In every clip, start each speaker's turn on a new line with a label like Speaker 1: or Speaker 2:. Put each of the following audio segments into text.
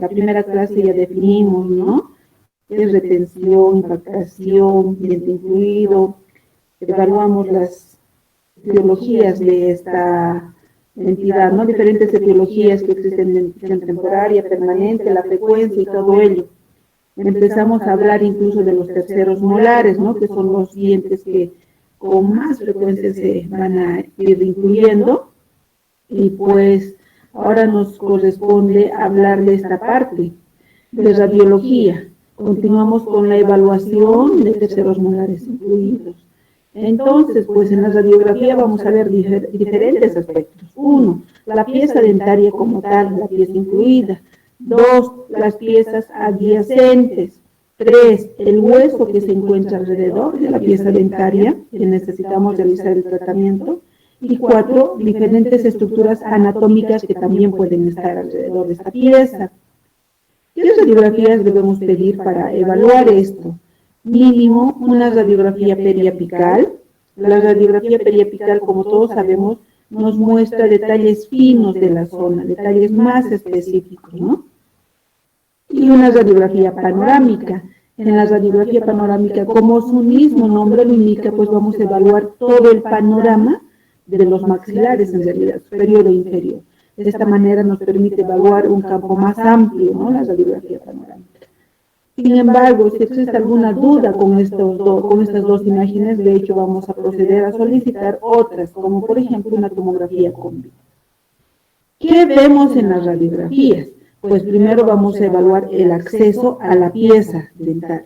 Speaker 1: la primera clase ya definimos, ¿no? ¿Qué es retención, impactación, diente incluido? Evaluamos las etiologías de esta entidad, ¿no? Diferentes etiologías que existen de infección temporaria, permanente, la frecuencia y todo ello. Empezamos a hablar incluso de los terceros molares, ¿no? Que son los dientes que con más frecuencia se van a ir incluyendo. Y pues ahora nos corresponde hablar de esta parte de radiología. Continuamos con la evaluación de terceros molares incluidos. Entonces, pues en la radiografía vamos a ver diferentes aspectos. Uno, la pieza dentaria como tal, la pieza incluida. Dos, las piezas adyacentes. Tres, el hueso que se encuentra alrededor de la pieza dentaria, que necesitamos realizar el tratamiento. Y cuatro, diferentes estructuras anatómicas que también pueden estar alrededor de esta pieza. ¿Qué radiografías debemos pedir para evaluar esto? Mínimo, una radiografía periapical. La radiografía periapical, como todos sabemos, nos muestra detalles finos de la zona, detalles más específicos, ¿no? Y una radiografía panorámica. En la radiografía panorámica, como su mismo nombre lo indica, pues vamos a evaluar todo el panorama de los maxilares, en realidad, superior e inferior. De esta manera nos permite evaluar un campo más amplio, ¿no? La radiografía panorámica. Sin embargo, si existe alguna duda con estas dos imágenes, de hecho vamos a proceder a solicitar otras, como por ejemplo una tomografía combi. ¿Qué vemos en las radiografías? Pues primero vamos a evaluar el acceso a la pieza dentaria,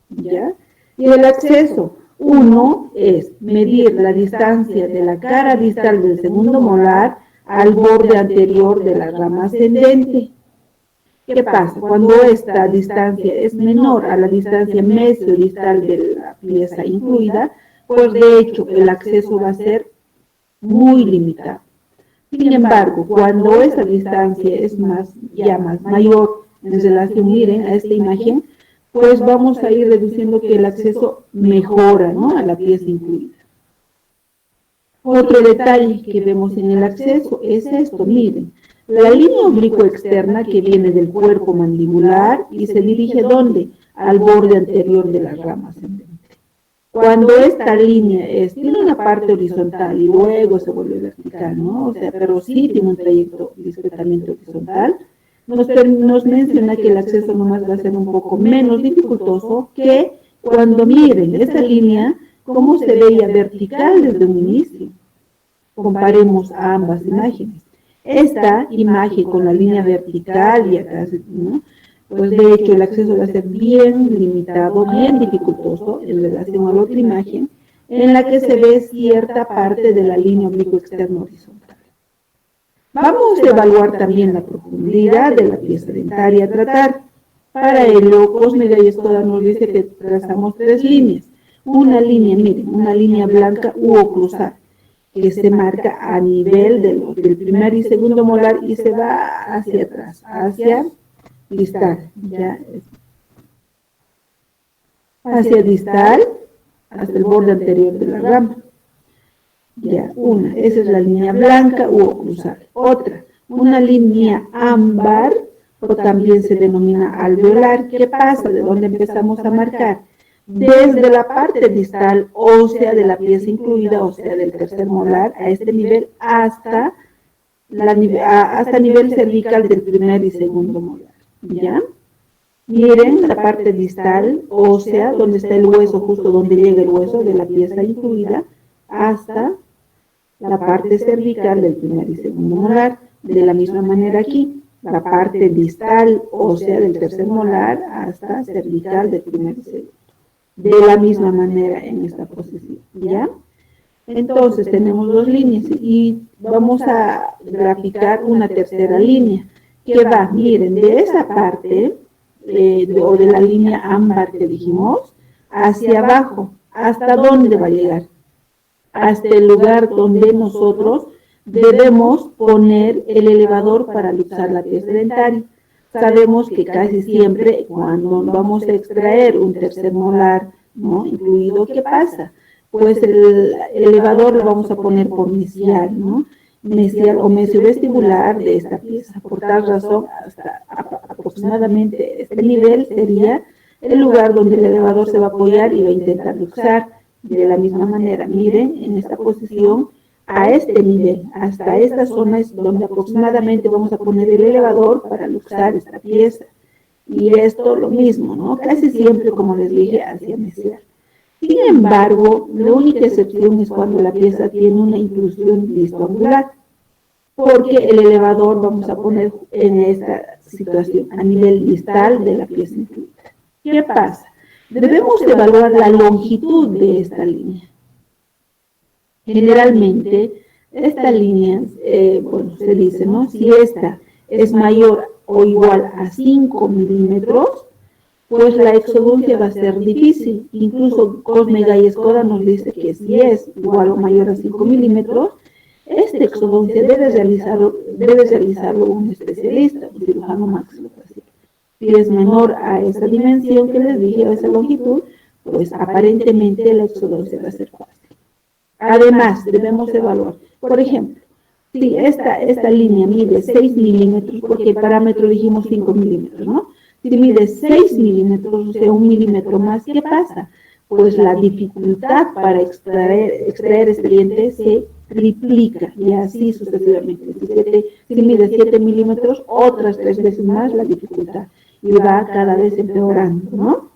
Speaker 1: ¿ya? Y el acceso, uno es medir la distancia de la cara distal del segundo molar al borde anterior de la rama ascendente. ¿Qué pasa? Cuando esta distancia es menor a la distancia mesodistal de la pieza incluida, pues de hecho el acceso va a ser muy limitado. Sin embargo, cuando esa distancia es más mayor en relación, miren, a esta imagen, pues vamos a ir reduciendo que el acceso mejora, ¿no?, a la pieza incluida. Otro detalle que vemos en el acceso es esto, miren, la línea oblicuo externa que viene del cuerpo mandibular y se dirige ¿dónde? Al borde anterior de la rama ascendente. Cuando esta línea tiene una parte horizontal y luego se vuelve vertical, ¿no? O sea, pero sí tiene un trayecto discretamente horizontal, nos menciona que el acceso nomás va a ser un poco menos dificultoso que cuando miren esta línea, cómo se veía vertical desde un inicio. Comparemos a ambas imágenes. Esta imagen con la línea vertical y acá, ¿no?, pues de hecho el acceso va a ser bien limitado, bien dificultoso en relación a la otra imagen, en la que se ve cierta parte de la línea oblicuo externa horizontal. Vamos a evaluar también la profundidad de la pieza dentaria a tratar. Para ello, Cosme Gallestoda nos dice que trazamos tres líneas. Una línea, miren, una línea blanca u oclusal, que se marca a nivel del primer y segundo molar y se va hacia atrás, hacia distal, ya, hacia distal, hasta el borde anterior de la rama. Ya, esa es la línea blanca u oclusal. Otra, una línea ámbar, o también se denomina alveolar. ¿Qué pasa? ¿De dónde empezamos a marcar? Desde la parte distal, ósea de la pieza incluida, o sea, del tercer molar, a este nivel, hasta nivel cervical del primer y segundo molar. ¿Ya? Miren la parte distal, ósea, donde está el hueso, justo donde llega el hueso de la pieza incluida, hasta la parte cervical del primer y segundo molar. De la misma manera aquí, la parte distal, ósea del tercer molar, hasta cervical del primer y segundo. De la misma manera en esta posición, ¿ya? Entonces tenemos dos líneas y vamos a graficar una tercera línea que va, miren, de esa parte o de la línea ámbar que dijimos, hacia abajo. ¿Hasta dónde va a llegar? Hasta el lugar donde nosotros debemos poner el elevador para luxar la pieza dentaria. Sabemos que casi siempre cuando vamos a extraer un tercer molar, ¿no?, incluido, ¿qué pasa? Pues el elevador lo vamos a poner por mesial, ¿no? mesial o mesiovestibular de esta pieza. Por tal razón, hasta aproximadamente este nivel sería el lugar donde el elevador se va a apoyar y va a intentar luxar. De la misma manera, miren, en esta posición, a este nivel, hasta esta zona es donde aproximadamente vamos a poner el elevador para luxar esta pieza. Y esto lo mismo, ¿no? Casi siempre, como les dije, hacia mesial. Sin embargo, la única excepción es cuando la pieza tiene una inclusión distoangular, porque el elevador vamos a poner en esta situación a nivel distal de la pieza incluida. ¿Qué pasa? Debemos evaluar la longitud de esta línea. Generalmente, esta línea, bueno, se dice, ¿no? Si esta es mayor o igual a 5 milímetros, pues la exoduncia va a ser difícil. Incluso Cosme Gallescoda nos dice que si es igual o mayor a 5 milímetros, esta exoduncia debe realizarlo un especialista, un cirujano maxilofacial. Si es menor a esa dimensión que les dije, a esa longitud, pues aparentemente la exoduncia va a ser fácil. Además, debemos evaluar, por ejemplo, si esta línea mide 6 milímetros, porque el parámetro dijimos 5 milímetros, ¿no? Si mide 6 milímetros, o sea, 1 milímetro más, ¿qué pasa? Pues la dificultad para extraer este diente se triplica y así sucesivamente. Si mide 7 milímetros, otras 3 veces más la dificultad y va cada vez empeorando, ¿no?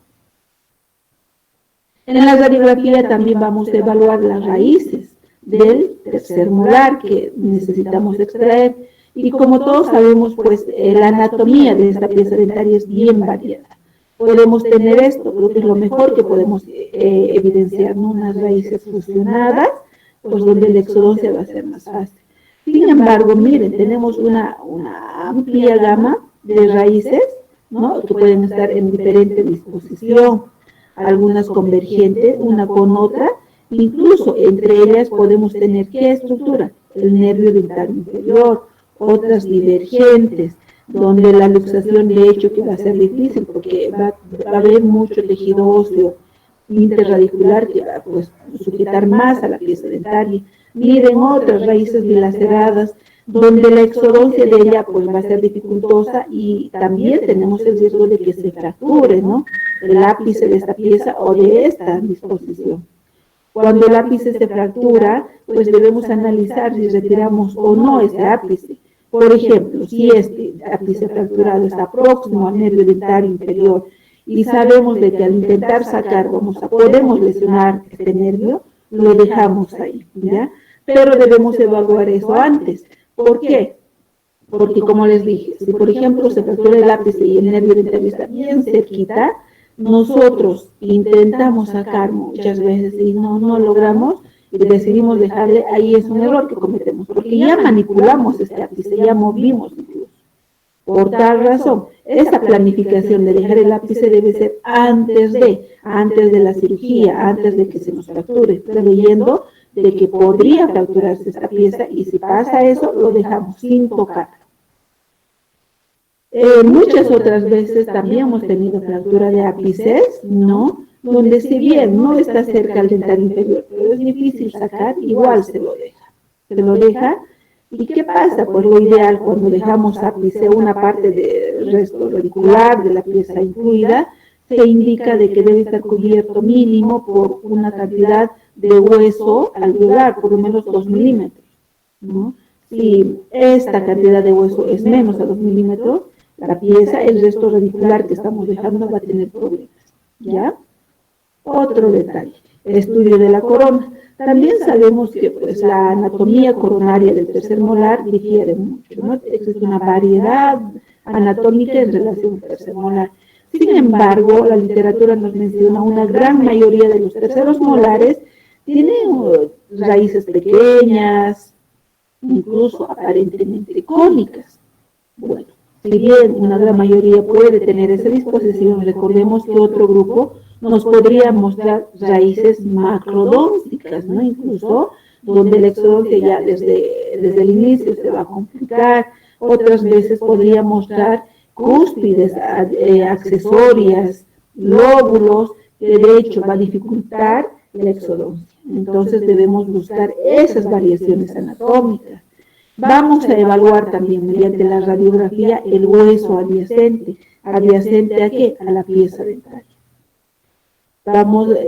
Speaker 1: En la radiografía también vamos a evaluar las raíces del tercer molar que necesitamos extraer. Y como todos sabemos, pues la anatomía de esta pieza dentaria es bien variada. Podemos tener esto, creo que es lo mejor que podemos evidenciar, ¿no? Unas raíces fusionadas, pues donde la exodoncia va a ser más fácil. Sin embargo, miren, tenemos una amplia gama de raíces, ¿no? Que pueden estar en diferente disposición, algunas convergentes una con otra, incluso entre ellas podemos tener ¿qué estructura? El nervio dental inferior, otras divergentes, donde la luxación de hecho que va a ser difícil porque va a haber mucho tejido óseo interradicular que va a pues, sujetar más a la pieza dentaria. Miren otras raíces bilaceradas, donde la exodoncia de ella pues va a ser dificultosa y también tenemos el riesgo de que se fracture, ¿no? El ápice de esta pieza o de esta disposición. Cuando el ápice se fractura, pues debemos analizar si retiramos o no ese ápice. Por ejemplo, si este ápice fracturado está próximo al nervio dentario inferior y sabemos de que al intentar sacar podemos lesionar este nervio, lo dejamos ahí, ¿ya? Pero debemos evaluar eso antes. ¿Por qué? Porque como les dije, si por ejemplo se fractura el ápice y el nervio dentario está bien cerquita, nosotros intentamos sacar muchas veces y no logramos y decidimos dejarle, ahí es un error que cometemos, porque ya manipulamos este ápice, ya movimos incluso. Por tal razón, esa planificación de dejar el ápice debe ser antes de la cirugía, antes de que se nos fracture, preveyendo de que podría fracturarse esta pieza y si pasa eso, lo dejamos sin tocar. Muchas otras veces también hemos tenido fractura de ápices, ¿no? Donde si bien no está cerca al dental inferior, pero es difícil sacar, igual se lo deja. Se lo deja. ¿Y qué pasa? Pues lo ideal cuando dejamos ápice, una parte del resto radicular de la pieza incluida, se indica de que debe estar cubierto mínimo por una cantidad de hueso alveolar, por lo menos 2 milímetros, ¿no? Si esta cantidad de hueso es menos a 2 milímetros, la pieza, el resto radicular que estamos dejando va a tener problemas, ¿ya? Otro detalle, el estudio de la corona. También sabemos que pues, la anatomía coronaria del tercer molar difiere mucho, ¿no? Existe una variedad anatómica en relación al tercer molar. Sin embargo, la literatura nos menciona una gran mayoría de los terceros molares tienen raíces pequeñas, incluso aparentemente cónicas. Bueno, si bien una gran mayoría puede tener esa disposición, recordemos que otro grupo nos podría mostrar raíces macrodónticas, ¿no? Incluso donde la exodoncia ya desde el inicio se va a complicar, otras veces podría mostrar cúspides accesorias, lóbulos, que de hecho va a dificultar la exodoncia. Entonces debemos buscar esas variaciones anatómicas. Vamos a evaluar también mediante la radiografía el hueso adyacente. ¿Adyacente a qué? A la pieza dentaria.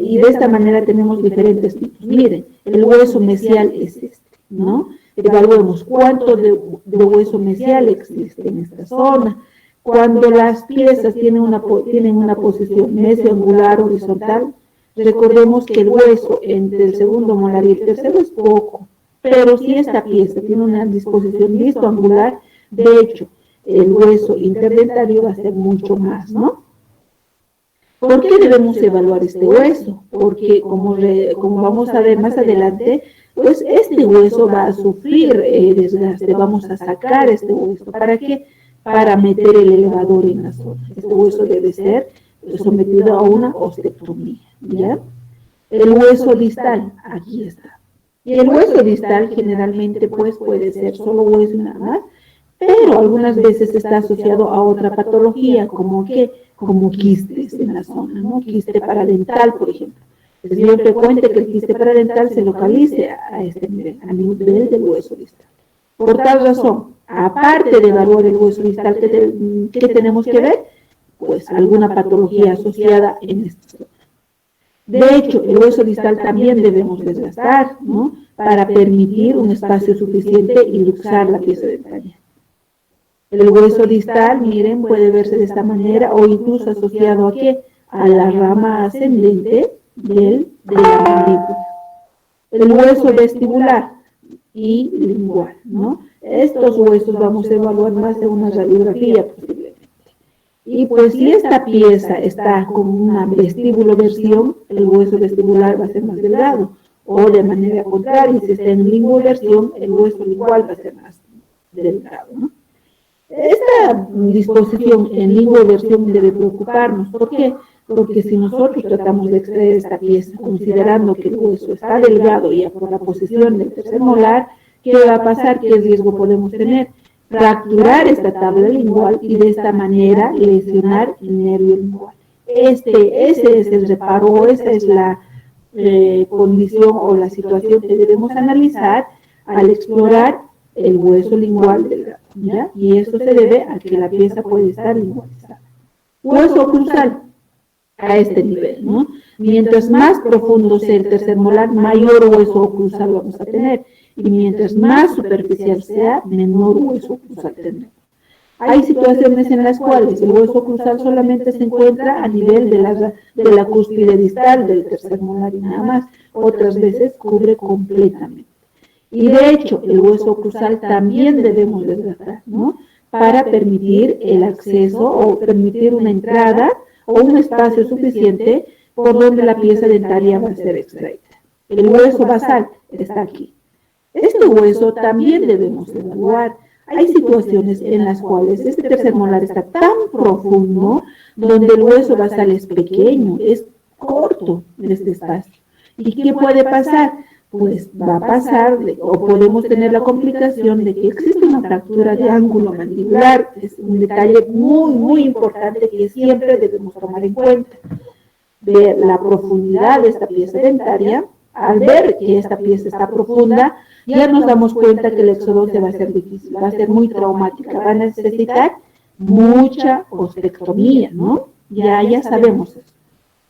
Speaker 1: Y de esta manera tenemos diferentes tipos. Miren, el hueso mesial es este, ¿no? Evaluemos cuánto de hueso mesial existe en esta zona. Cuando las piezas tienen una posición mesioangular horizontal, recordemos que el hueso entre el segundo molar y el tercero es poco, pero si esta pieza tiene una disposición listoangular, de hecho, el hueso interdentario va a ser mucho más, ¿no? ¿Por qué debemos evaluar este hueso? Porque como vamos a ver más adelante, pues este hueso va a sufrir desgaste, vamos a sacar este hueso. ¿Para qué? Para meter el elevador en la zona. Este hueso debe ser sometido a una ostectomía, ¿ya? El hueso distal, aquí está. Y el hueso distal generalmente pues puede ser solo hueso y nada más, pero algunas veces está asociado a otra patología, como quistes en la zona, ¿no? Quiste paradental, por ejemplo. Es bien frecuente que el quiste paradental se localice a este nivel, a nivel del hueso distal. Por tal razón, aparte de evaluar el hueso distal, ¿qué tenemos que ver? Pues alguna patología asociada en esta zona. De hecho, el hueso distal también debemos desgastar, ¿no? Para permitir un espacio suficiente y luxar la pieza dentaria. El hueso distal, miren, puede verse de esta manera o incluso asociado a ¿qué? A la rama ascendente de la mandíbula. El hueso vestibular y lingual, ¿no? Estos huesos vamos a evaluar más en una radiografía posiblemente. Y pues si esta pieza está con una vestíbulo-versión, el hueso vestibular va a ser más delgado. O de manera contraria, si está en linguoversión, el hueso lingual va a ser más delgado, ¿no? Esta disposición en linguoversión debe preocuparnos. ¿Por qué? Porque si nosotros tratamos de extraer esta pieza, considerando que el hueso está delgado y por la posición del tercer molar, ¿qué va a pasar? ¿Qué riesgo podemos tener? Fracturar esta tabla lingual y de esta manera lesionar el nervio lingual. Ese es el reparo, esa es la condición o la situación que debemos analizar al explorar el hueso lingual del gato, ¿ya? Y esto se debe a que la pieza puede estar lingualizada. Hueso oclusal, a este nivel, ¿no? Mientras más profundo sea el tercer molar, mayor hueso oclusal vamos a tener. Y mientras más superficial sea, menor hueso oclusal tendremos. Hay situaciones en las cuales el hueso oclusal solamente se encuentra a nivel de la cúspide distal del tercer molar y nada más. Otras veces cubre completamente. Y de hecho, el hueso oclusal también debemos desgastar, ¿no? Para permitir el acceso o permitir una entrada o un espacio suficiente por donde la pieza dentaria va a ser extraída. El hueso basal está aquí. Este hueso también debemos evaluar. Hay situaciones en las cuales este tercer molar está tan profundo, donde el hueso basal es pequeño, es corto en este espacio. ¿Y qué puede pasar? Pues va a pasar, o podemos tener la complicación de que existe una fractura de ángulo mandibular. Es un detalle muy, muy importante que siempre debemos tomar en cuenta. Ver la profundidad de esta pieza dentaria. Al ver que esta pieza está profunda, ya nos damos cuenta que la exodoncia va a ser difícil, va a ser muy traumática, va a necesitar mucha ostectomía, ¿no? Ya sabemos eso.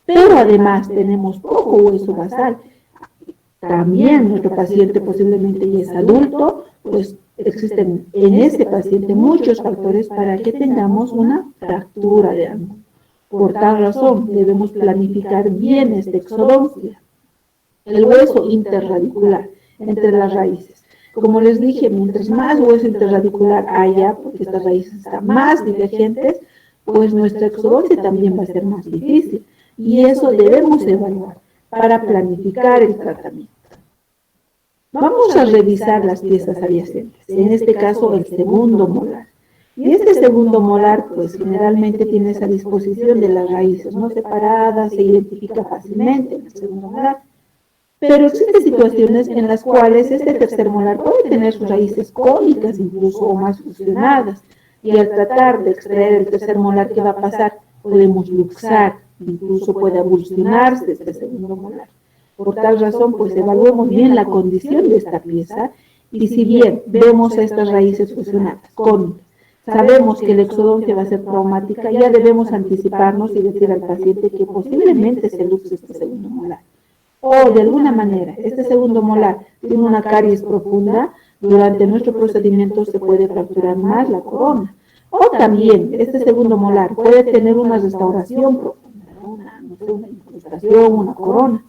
Speaker 1: Pero además tenemos poco hueso basal. También nuestro paciente posiblemente ya es adulto, pues existen en ese paciente muchos factores para que tengamos una fractura de ángulo. Por tal razón, debemos planificar bien esta exodoncia. El hueso interradicular entre las raíces. Como les dije, mientras más hueso interradicular haya, porque estas raíces están más divergentes, pues nuestra exodoncia también va a ser más difícil. Y eso debemos evaluar para planificar el tratamiento. Vamos a revisar las piezas adyacentes, en este caso el segundo molar. Y este segundo molar, pues generalmente tiene esa disposición de las raíces, no separadas, se identifica fácilmente en el segundo molar. Pero existen situaciones en las cuales este tercer molar puede tener sus raíces cónicas incluso o más fusionadas. Y al tratar de extraer el tercer molar, ¿qué va a pasar? Podemos luxar, incluso puede avulsionarse este segundo molar. Por tal razón, pues evaluemos bien la condición de esta pieza Y si bien vemos estas raíces fusionadas con sabemos que la exodoncia va a ser traumática, ya debemos anticiparnos y decir al paciente que posiblemente se luxe este segundo molar. O de alguna manera, este segundo molar tiene una caries profunda, durante nuestro procedimiento se puede fracturar más la corona. O también, este segundo molar puede tener una restauración profunda, una incrustación, una corona.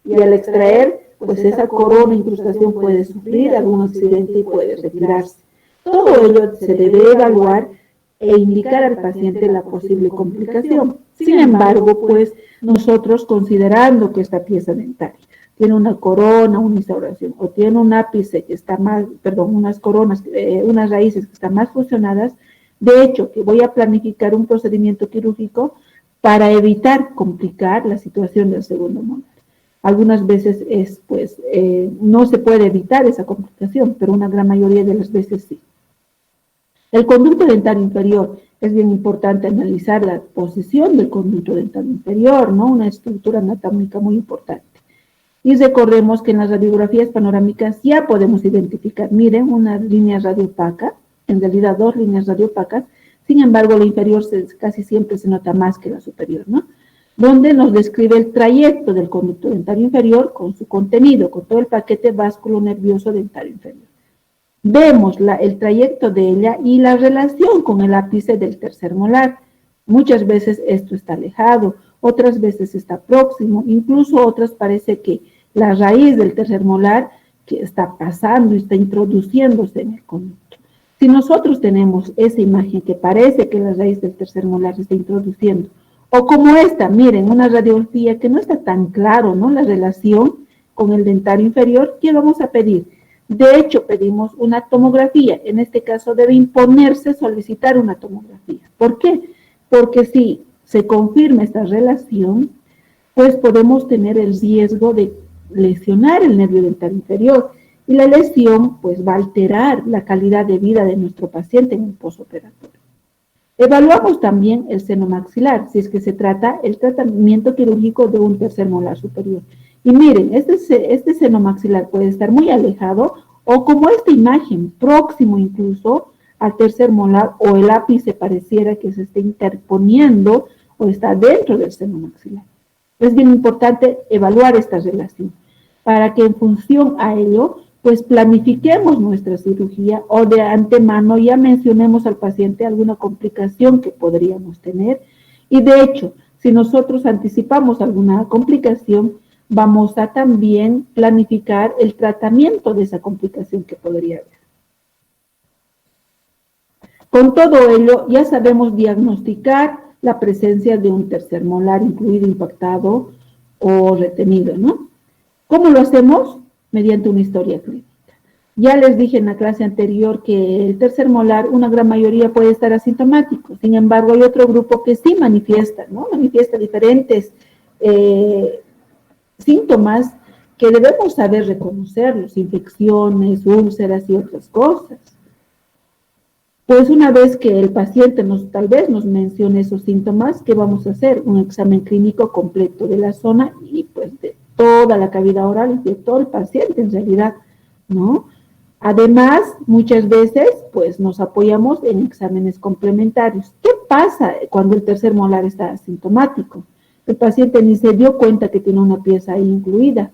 Speaker 1: Y al extraer, pues esa corona incrustación puede sufrir algún accidente y puede retirarse. Todo ello se debe evaluar e indicar al paciente la posible complicación. Sin embargo, pues nosotros considerando que esta pieza dentaria tiene una corona, una instauración, o tiene un ápice que está más, perdón, unas coronas, unas raíces que están más fusionadas, de hecho, que voy a planificar un procedimiento quirúrgico para evitar complicar la situación del segundo molar. Algunas veces no se puede evitar esa complicación, pero una gran mayoría de las veces sí. El conducto dentario inferior, es bien importante analizar la posición del conducto dentario inferior, ¿no? Una estructura anatómica muy importante. Y recordemos que en las radiografías panorámicas ya podemos identificar, miren, una línea radiopaca, en realidad dos líneas radiopacas, sin embargo la inferior casi siempre se nota más que la superior, ¿no? Donde nos describe el trayecto del conducto dentario inferior con su contenido, con todo el paquete vasculo-nervioso dentario inferior. Vemos el trayecto de ella y la relación con el ápice del tercer molar. Muchas veces esto está alejado, otras veces está próximo, incluso otras parece que la raíz del tercer molar que está pasando y está introduciéndose en el conducto. Si nosotros tenemos esa imagen que parece que la raíz del tercer molar se está introduciendo, o como esta, miren, una radiografía que no está tan claro, ¿no? La relación con el dentario inferior, ¿qué vamos a pedir? De hecho, pedimos una tomografía. En este caso debe imponerse solicitar una tomografía. ¿Por qué? Porque si se confirma esta relación, pues podemos tener el riesgo de lesionar el nervio dentario inferior. Y la lesión, pues, va a alterar la calidad de vida de nuestro paciente en el posoperatorio. Evaluamos también el seno maxilar, si es que se trata el tratamiento quirúrgico de un tercer molar superior. Y miren, este seno maxilar puede estar muy alejado o como esta imagen, próximo incluso al tercer molar o el ápice pareciera que se esté interponiendo o está dentro del seno maxilar. Es bien importante evaluar esta relación para que en función a ello, pues planifiquemos nuestra cirugía o de antemano ya mencionemos al paciente alguna complicación que podríamos tener. Y de hecho, si nosotros anticipamos alguna complicación, vamos a también planificar el tratamiento de esa complicación que podría haber. Con todo ello, ya sabemos diagnosticar la presencia de un tercer molar incluido, impactado o retenido, ¿no? ¿Cómo lo hacemos? Mediante una historia clínica. Ya les dije en la clase anterior que el tercer molar, una gran mayoría puede estar asintomático. Sin embargo, hay otro grupo que sí manifiesta, ¿no? Manifiesta diferentes síntomas que debemos saber reconocerlos, infecciones, úlceras y otras cosas. Pues una vez que el paciente tal vez nos mencione esos síntomas, ¿qué vamos a hacer? Un examen clínico completo de la zona y pues de toda la cavidad oral y de todo el paciente en realidad, ¿no? Además, muchas veces pues nos apoyamos en exámenes complementarios. ¿Qué pasa cuando el tercer molar está asintomático? El paciente ni se dio cuenta que tiene una pieza ahí incluida.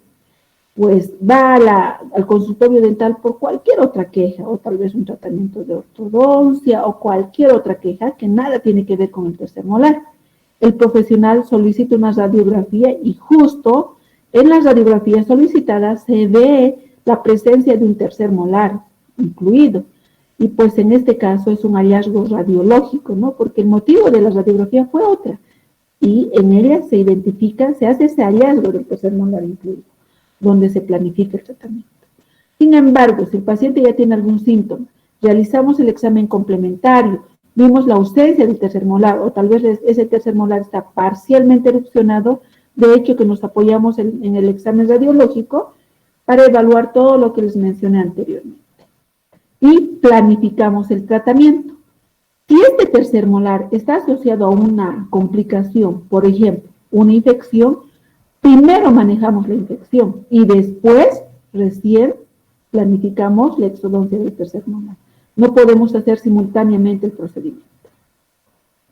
Speaker 1: Pues va al consultorio dental por cualquier otra queja, o tal vez un tratamiento de ortodoncia, o cualquier otra queja que nada tiene que ver con el tercer molar. El profesional solicita una radiografía y justo en la radiografía solicitada se ve la presencia de un tercer molar incluido. Y pues en este caso es un hallazgo radiológico, ¿no? Porque el motivo de la radiografía fue otra. Y en ella se identifica, se hace ese hallazgo del tercer molar incluido, donde se planifica el tratamiento. Sin embargo, si el paciente ya tiene algún síntoma, realizamos el examen complementario, vimos la ausencia del tercer molar, o tal vez ese tercer molar está parcialmente erupcionado, de hecho que nos apoyamos en el examen radiológico para evaluar todo lo que les mencioné anteriormente. Y planificamos el tratamiento. Si este tercer molar está asociado a una complicación, por ejemplo, una infección, primero manejamos la infección y después, recién, planificamos la exodoncia del tercer molar. No podemos hacer simultáneamente el procedimiento.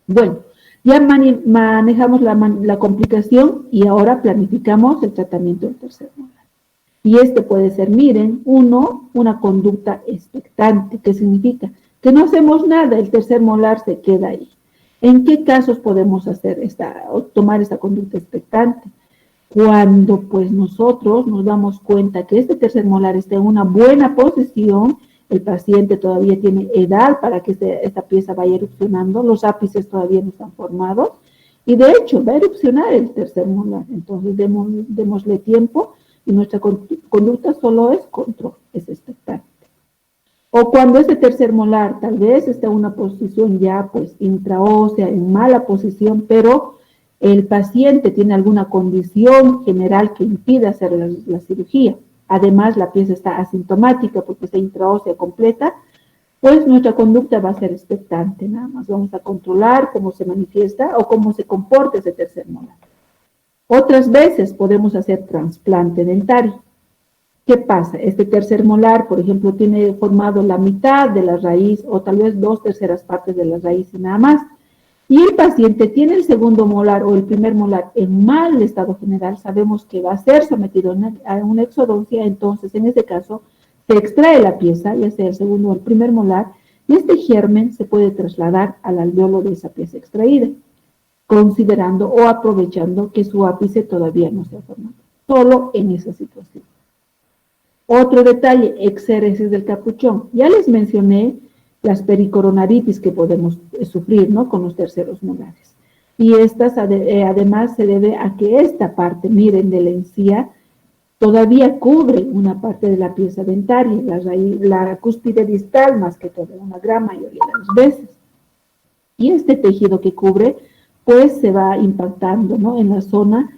Speaker 1: Bueno, ya manejamos la complicación y ahora planificamos el tratamiento del tercer molar. Y este puede ser, miren, una conducta expectante. ¿Qué significa? Que no hacemos nada, el tercer molar se queda ahí. ¿En qué casos podemos tomar esta conducta expectante? Cuando pues nosotros nos damos cuenta que este tercer molar está en una buena posición, el paciente todavía tiene edad para que esta pieza vaya erupcionando, los ápices todavía no están formados, y de hecho va a erupcionar el tercer molar. Entonces démosle tiempo y nuestra conducta solo es control, es expectante. O cuando este tercer molar tal vez está en una posición ya pues intraósea, en mala posición, pero el paciente tiene alguna condición general que impide hacer la cirugía. Además, la pieza está asintomática porque está intraósea completa, pues nuestra conducta va a ser expectante, nada más. Vamos a controlar cómo se manifiesta o cómo se comporta ese tercer molar. Otras veces podemos hacer trasplante dentario. ¿Qué pasa? Este tercer molar, por ejemplo, tiene formado la mitad de la raíz o tal vez 2/3 partes de la raíz y nada más. Y el paciente tiene el segundo molar o el primer molar en mal estado general, sabemos que va a ser sometido a una exodoncia, entonces en ese caso se extrae la pieza, ya sea el segundo o el primer molar, y este germen se puede trasladar al alveolo de esa pieza extraída, considerando o aprovechando que su ápice todavía no se ha formado, solo en esa situación. Otro detalle, exéresis del capuchón. Ya les mencioné las pericoronaritis que podemos sufrir, ¿no?, con los terceros molares. Y estas además se debe a que esta parte, miren, de la encía, todavía cubre una parte de la pieza dentaria, la cúspide distal más que todo, una gran mayoría de las veces. Y este tejido que cubre, pues se va impactando, ¿no?, en la zona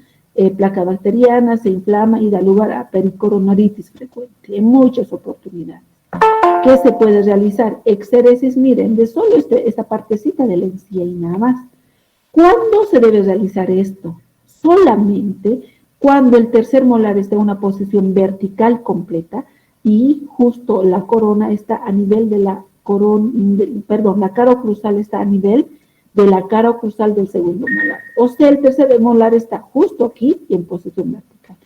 Speaker 1: placa bacteriana, se inflama y da lugar a pericoronaritis frecuente en muchas oportunidades. ¿Qué se puede realizar? Exéresis, miren, de solo esta partecita de la encía y nada más. ¿Cuándo se debe realizar esto? Solamente cuando el tercer molar está en una posición vertical completa y justo la corona está a nivel de la la cara oclusal está a nivel de la cara oclusal del segundo molar. O sea, el tercer molar está justo aquí y en posición vertical.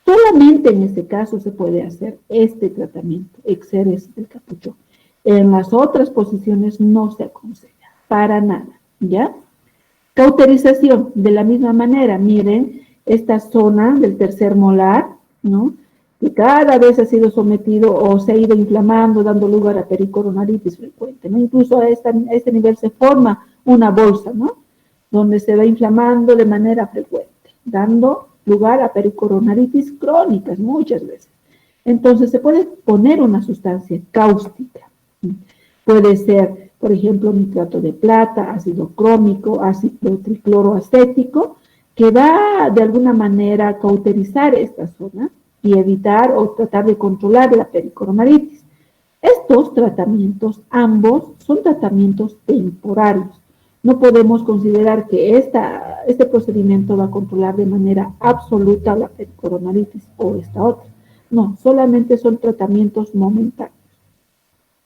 Speaker 1: Solamente en este caso se puede hacer este tratamiento, exéresis del capuchón. En las otras posiciones no se aconseja, para nada, ¿ya? Cauterización, de la misma manera, miren, esta zona del tercer molar, ¿no?, que cada vez ha sido sometido o se ha ido inflamando, dando lugar a pericoronaritis frecuente, ¿no? Incluso a este nivel se forma una bolsa, ¿no?, donde se va inflamando de manera frecuente, dando lugar a pericoronaritis crónicas muchas veces. Entonces se puede poner una sustancia cáustica. Puede ser, por ejemplo, nitrato de plata, ácido crómico, ácido tricloroacético, que va de alguna manera a cauterizar esta zona y evitar o tratar de controlar la pericoronaritis. Estos tratamientos, ambos, son tratamientos temporarios. No podemos considerar que este procedimiento va a controlar de manera absoluta la pericoronaritis o esta otra. No, solamente son tratamientos momentáneos.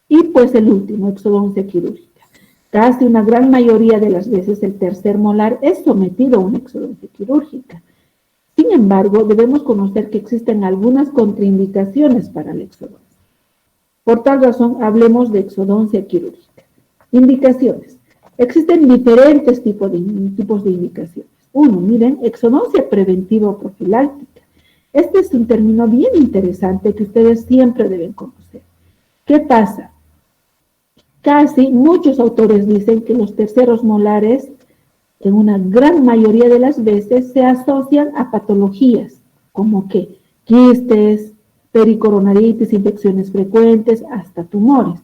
Speaker 1: Y pues el último, exodoncia quirúrgica. Casi una gran mayoría de las veces el tercer molar es sometido a una exodoncia quirúrgica. Sin embargo, debemos conocer que existen algunas contraindicaciones para la exodoncia. Por tal razón, hablemos de exodoncia quirúrgica. Indicaciones. Existen diferentes tipos de indicaciones. Uno, miren, exodoncia preventiva o profiláctica. Este es un término bien interesante que ustedes siempre deben conocer. ¿Qué pasa? Casi muchos autores dicen que los terceros molares, en una gran mayoría de las veces, se asocian a patologías, como que quistes, pericoronaritis, infecciones frecuentes, hasta tumores.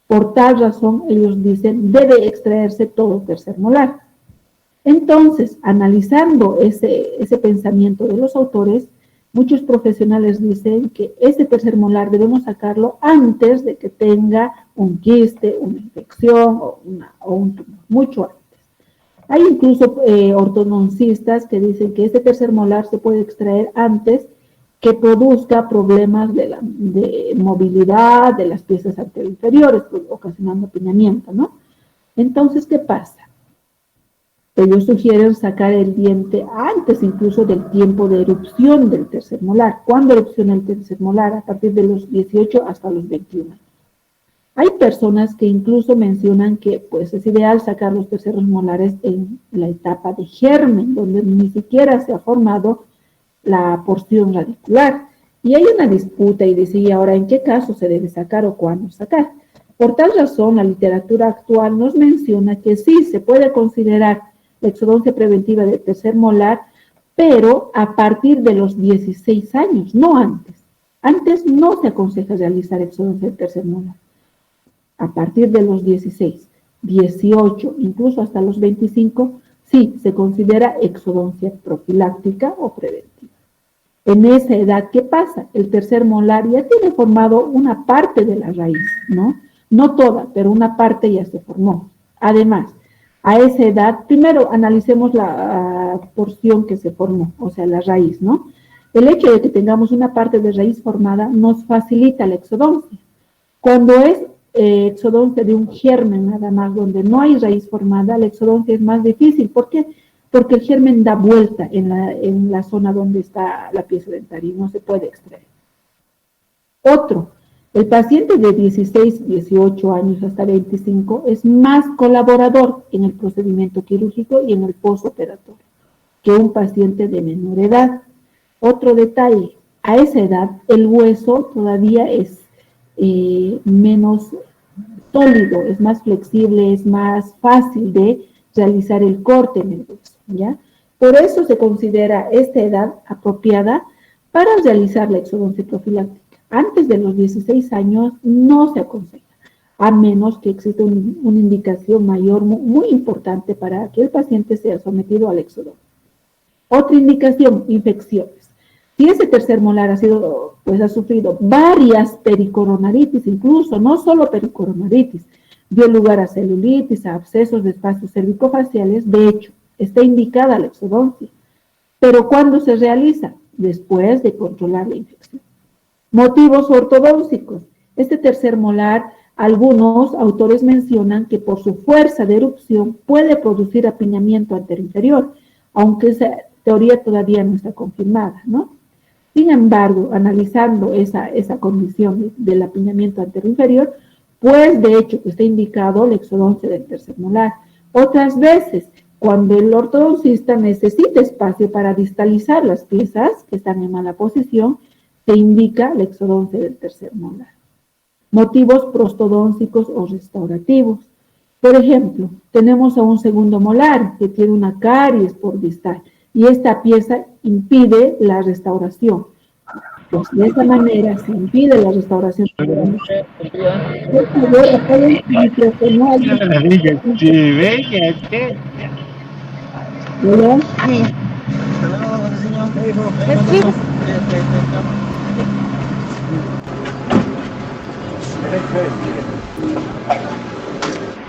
Speaker 1: Por tal razón, ellos dicen, debe extraerse todo tercer molar. Entonces, analizando ese pensamiento de los autores, muchos profesionales dicen que ese tercer molar debemos sacarlo antes de que tenga un quiste, una infección o un tumor, mucho antes. Hay incluso ortodoncistas que dicen que este tercer molar se puede extraer antes que produzca problemas de movilidad de las piezas anteroinferiores, pues, ocasionando apiñamiento, ¿no? Entonces, ¿qué pasa? Ellos sugieren sacar el diente antes incluso del tiempo de erupción del tercer molar. ¿Cuándo erupciona el tercer molar? A partir de los 18 hasta los 21. Hay personas que incluso mencionan que pues, es ideal sacar los terceros molares en la etapa de germen, donde ni siquiera se ha formado la porción radicular. Y hay una disputa y dice, ahora en qué caso se debe sacar o cuándo sacar. Por tal razón, la literatura actual nos menciona que sí se puede considerar la exodoncia preventiva del tercer molar, pero a partir de los 16 años, no antes. Antes no se aconseja realizar exodoncia del tercer molar. A partir de los 16, 18, incluso hasta los 25, sí se considera exodoncia profiláctica o preventiva. En esa edad, ¿qué pasa? El tercer molar ya tiene formado una parte de la raíz, ¿no? No toda, pero una parte ya se formó. Además, a esa edad, primero analicemos la porción que se formó, o sea, la raíz, ¿no? El hecho de que tengamos una parte de raíz formada nos facilita la exodoncia. Cuando es exodoncia de un germen nada más, donde no hay raíz formada, la exodoncia es más difícil. ¿Por qué? Porque el germen da vuelta en la zona donde está la pieza dentaria y no se puede extraer. Otro, el paciente de 16, 18 años hasta 25 es más colaborador en el procedimiento quirúrgico y en el postoperatorio que un paciente de menor edad. Otro detalle, a esa edad el hueso todavía es menos sólido, es más flexible, es más fácil de realizar el corte en el hueso, ¿ya? Por eso se considera esta edad apropiada para realizar la exodoncia profiláctica. Antes de los 16 años no se aconseja, a menos que exista una indicación mayor muy importante para que el paciente sea sometido a la exodoncia. Otra indicación, infecciones. Si ese tercer molar ha sufrido varias pericoronaritis, incluso, no solo pericoronaritis, dio lugar a celulitis, a abscesos de espacios cervicofaciales, de hecho, está indicada la exodoncia. Pero ¿cuándo se realiza? Después de controlar la infección. Motivos ortodóncicos. Este tercer molar, algunos autores mencionan que por su fuerza de erupción puede producir apiñamiento anteroinferior, aunque esa teoría todavía no está confirmada, ¿no? Sin embargo, analizando esa condición del apiñamiento anteroinferior, pues de hecho que está indicado la exodoncia del tercer molar. Otras veces, cuando el ortodoncista necesita espacio para distalizar las piezas que están en mala posición, se indica la exodoncia del tercer molar. Motivos prostodóncicos o restaurativos. Por ejemplo, tenemos a un segundo molar que tiene una caries por distal y esta pieza impide la restauración. Pues de esa manera se impide la restauración.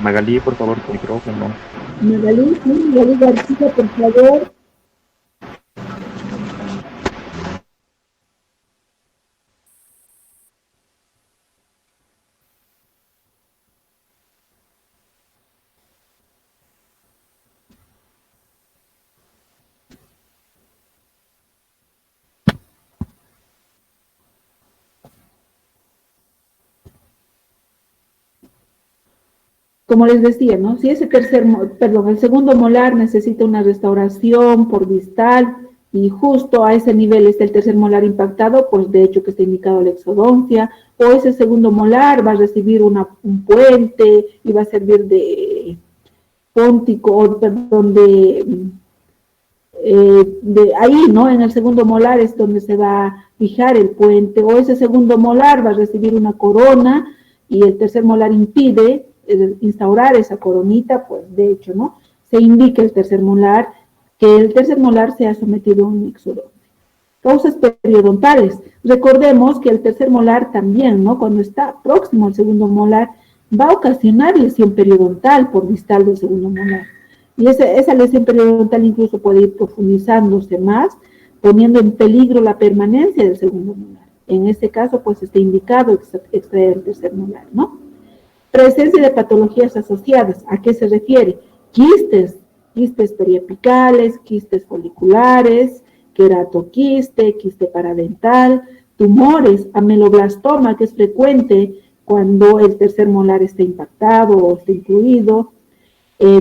Speaker 2: Magalí, por favor, tu micrófono.
Speaker 1: Magalí García, por favor. Como les decía, ¿no? Si ese el segundo molar necesita una restauración por distal y justo a ese nivel está el tercer molar impactado, pues de hecho que está indicado la exodoncia, o ese segundo molar va a recibir un puente y va a servir de póntico, ahí, ¿no? En el segundo molar es donde se va a fijar el puente, o ese segundo molar va a recibir una corona y el tercer molar impide instaurar esa coronita, pues de hecho, ¿no? Se indica el tercer molar, que el tercer molar sea sometido a un exodoncia. Causas periodontales. Recordemos que el tercer molar también, ¿no? Cuando está próximo al segundo molar, va a ocasionar lesión periodontal por distal del segundo molar. Y esa lesión periodontal incluso puede ir profundizándose más, poniendo en peligro la permanencia del segundo molar. En este caso, pues está indicado extraer el tercer molar, ¿no? Presencia de patologías asociadas, ¿a qué se refiere? Quistes periapicales, quistes foliculares, queratoquiste, quiste paradental, tumores, ameloblastoma, que es frecuente cuando el tercer molar está impactado o está incluido.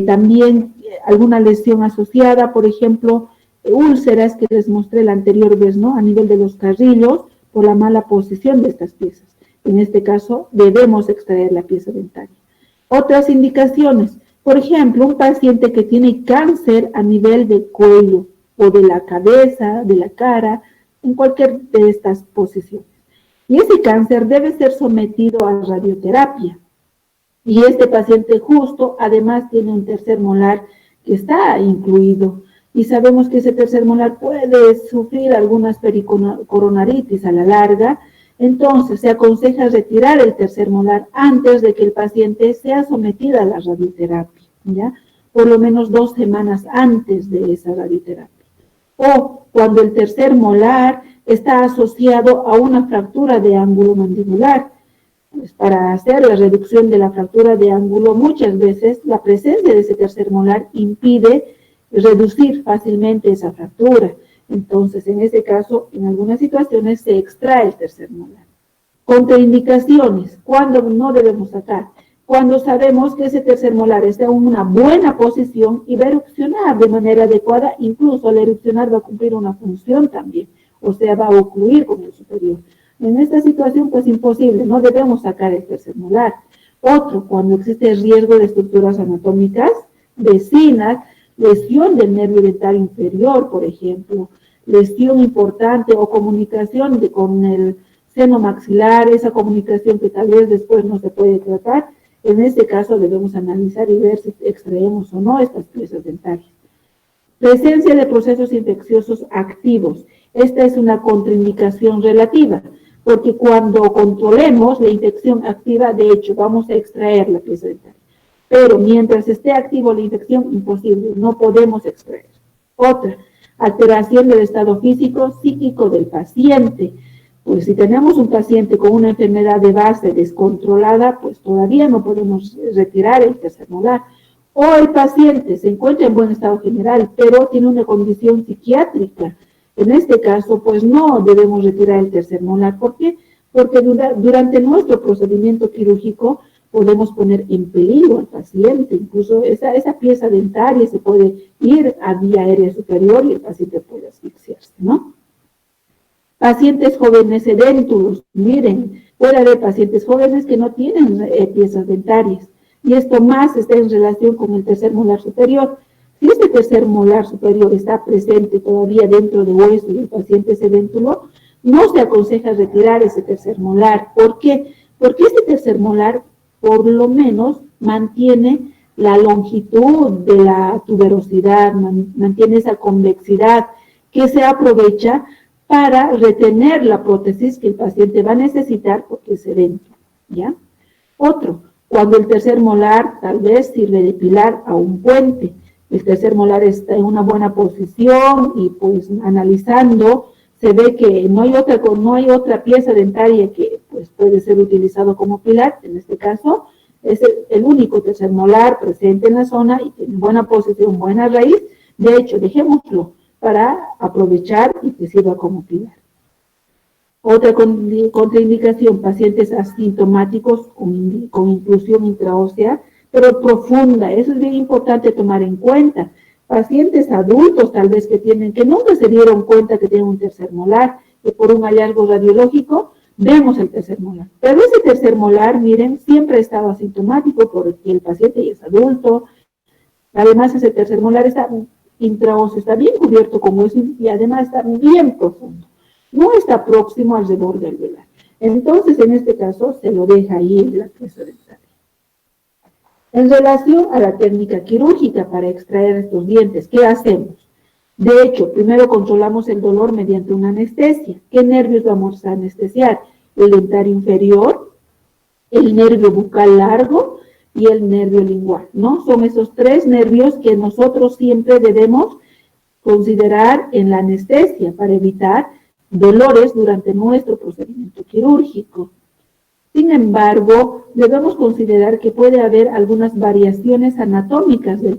Speaker 1: También alguna lesión asociada, por ejemplo, úlceras que les mostré la anterior vez, ¿no? A nivel de los carrillos, por la mala posición de estas piezas. En este caso, debemos extraer la pieza dentaria. Otras indicaciones, por ejemplo, un paciente que tiene cáncer a nivel del cuello o de la cabeza, de la cara, en cualquier de estas posiciones. Y ese cáncer debe ser sometido a radioterapia. Y este paciente justo, además, tiene un tercer molar que está incluido. Y sabemos que ese tercer molar puede sufrir algunas pericoronaritis a la larga. Entonces, se aconseja retirar el tercer molar antes de que el paciente sea sometido a la radioterapia, ¿ya? Por lo menos 2 semanas antes de esa radioterapia. O cuando el tercer molar está asociado a una fractura de ángulo mandibular. Pues para hacer la reducción de la fractura de ángulo, muchas veces la presencia de ese tercer molar impide reducir fácilmente esa fractura. Entonces, en ese caso, en algunas situaciones se extrae el tercer molar. Contraindicaciones, ¿cuándo no debemos sacar? Cuando sabemos que ese tercer molar está en una buena posición y va a erupcionar de manera adecuada, incluso al erupcionar va a cumplir una función también, o sea, va a ocluir con el superior. En esta situación, pues imposible, no debemos sacar el tercer molar. Otro, cuando existe riesgo de estructuras anatómicas vecinas, lesión del nervio dental inferior, por ejemplo, lesión importante o comunicación con el seno maxilar, esa comunicación que tal vez después no se puede tratar, en este caso debemos analizar y ver si extraemos o no estas piezas dentarias. Presencia de procesos infecciosos activos. Esta es una contraindicación relativa, porque cuando controlemos la infección activa, de hecho, vamos a extraer la pieza dentaria. Pero mientras esté activo la infección, imposible, no podemos extraer. Otra, alteración del estado físico psíquico del paciente. Pues si tenemos un paciente con una enfermedad de base descontrolada, pues todavía no podemos retirar el tercer molar. O el paciente se encuentra en buen estado general, pero tiene una condición psiquiátrica. En este caso, pues no debemos retirar el tercer molar. ¿Por qué? Porque durante nuestro procedimiento quirúrgico podemos poner en peligro al paciente. Incluso esa pieza dentaria se puede ir a vía aérea superior y el paciente puede asfixiarse, ¿no? Pacientes jóvenes edéntulos. Miren, puede haber pacientes jóvenes que no tienen piezas dentarias. Y esto más está en relación con el tercer molar superior. Si este tercer molar superior está presente todavía dentro del hueso y el paciente es edéntulo, no se aconseja retirar ese tercer molar. ¿Por qué? Porque este tercer molar, por lo menos, mantiene la longitud de la tuberosidad, mantiene esa convexidad que se aprovecha para retener la prótesis que el paciente va a necesitar porque es edéntulo, ¿ya? Otro, cuando el tercer molar tal vez sirve de pilar a un puente. El tercer molar está en una buena posición y pues analizando se ve que no hay otra pieza dentaria que pues puede ser utilizado como pilar. En este caso es el único tercer molar presente en la zona y tiene buena posición, buena raíz. De hecho, dejémoslo para aprovechar y que sirva como pilar. Otra contraindicación, pacientes asintomáticos con inclusión intraósea, pero profunda. Eso es bien importante tomar en cuenta. Pacientes adultos tal vez que nunca se dieron cuenta que tienen un tercer molar, que por un hallazgo radiológico vemos el tercer molar. Pero ese tercer molar, miren, siempre ha estado asintomático porque el paciente ya es adulto. Además, ese tercer molar está intraóseo, está bien cubierto con hueso y además está bien profundo. No está próximo al reborde alveolar. Entonces, en este caso, se lo deja ahí en la pieza dentaria. En relación a la técnica quirúrgica para extraer estos dientes, ¿qué hacemos? De hecho, primero controlamos el dolor mediante una anestesia. ¿Qué nervios vamos a anestesiar? El dentario inferior, el nervio bucal largo y el nervio lingual, ¿no? Son esos 3 nervios que nosotros siempre debemos considerar en la anestesia para evitar dolores durante nuestro procedimiento quirúrgico. Sin embargo, debemos considerar que puede haber algunas variaciones anatómicas del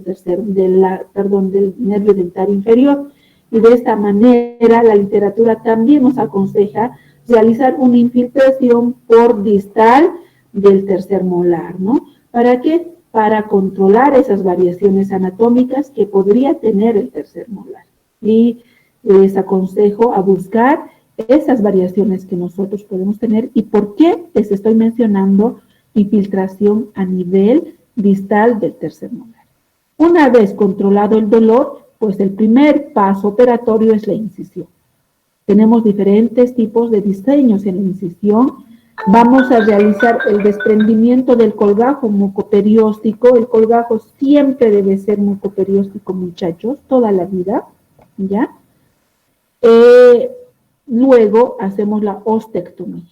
Speaker 1: nervio dentario inferior, y de esta manera la literatura también nos aconseja realizar una infiltración por distal del tercer molar, ¿no? ¿Para qué? Para controlar esas variaciones anatómicas que podría tener el tercer molar. Y les aconsejo a buscar esas variaciones que nosotros podemos tener. ¿Y por qué les estoy mencionando infiltración a nivel distal del tercer molar? Una vez controlado el dolor, pues el primer paso operatorio es la incisión. Tenemos diferentes tipos de diseños en la incisión. Vamos a realizar el desprendimiento del colgajo mucoperióstico. El colgajo siempre debe ser mucoperióstico, muchachos, toda la vida, ¿ya? Luego hacemos la ostectomía.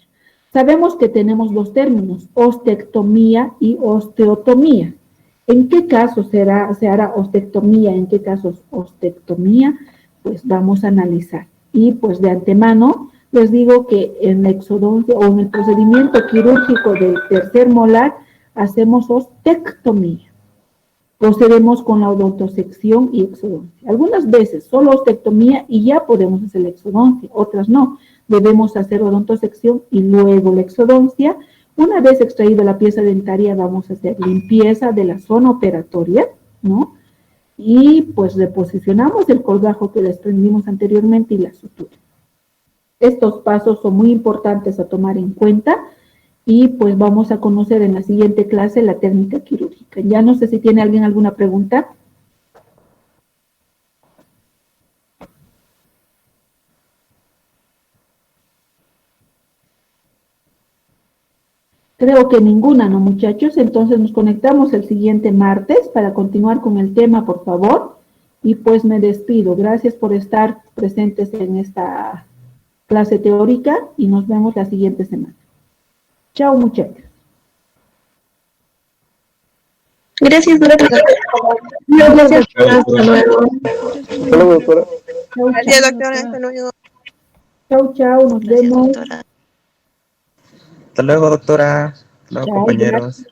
Speaker 1: Sabemos que tenemos dos términos, ostectomía y osteotomía. ¿En qué caso se hará ostectomía? ¿En qué casos ostectomía? Pues vamos a analizar. Y pues de antemano les digo que en la exodoncia o en el procedimiento quirúrgico del tercer molar hacemos ostectomía. Procedemos con la odontosección y exodoncia. Algunas veces solo ostectomía y ya podemos hacer la exodoncia, otras no. Debemos hacer odontosección y luego la exodoncia. Una vez extraída la pieza dentaria, vamos a hacer limpieza de la zona operatoria, ¿no? Y pues reposicionamos el colgajo que desprendimos anteriormente y la sutura. Estos pasos son muy importantes a tomar en cuenta y pues vamos a conocer en la siguiente clase la técnica quirúrgica. Ya no sé si tiene alguien alguna pregunta. Creo que ninguna, ¿no, muchachos? Entonces nos conectamos el siguiente martes para continuar con el tema, por favor. Y pues me despido. Gracias por estar presentes en esta clase teórica y nos vemos la siguiente semana. Chao, muchachos.
Speaker 3: Gracias, doctora.
Speaker 4: Gracias.
Speaker 3: Hasta luego.
Speaker 4: Hasta luego, doctora.
Speaker 1: Chao,
Speaker 3: Gracias,
Speaker 1: chao.
Speaker 3: doctora. Hasta luego.
Speaker 1: Chao, chao. Nos
Speaker 3: Gracias,
Speaker 1: vemos.
Speaker 3: doctora.
Speaker 2: Hasta luego, doctora. Hasta luego,
Speaker 1: Chao,
Speaker 2: compañeros.
Speaker 1: gracias.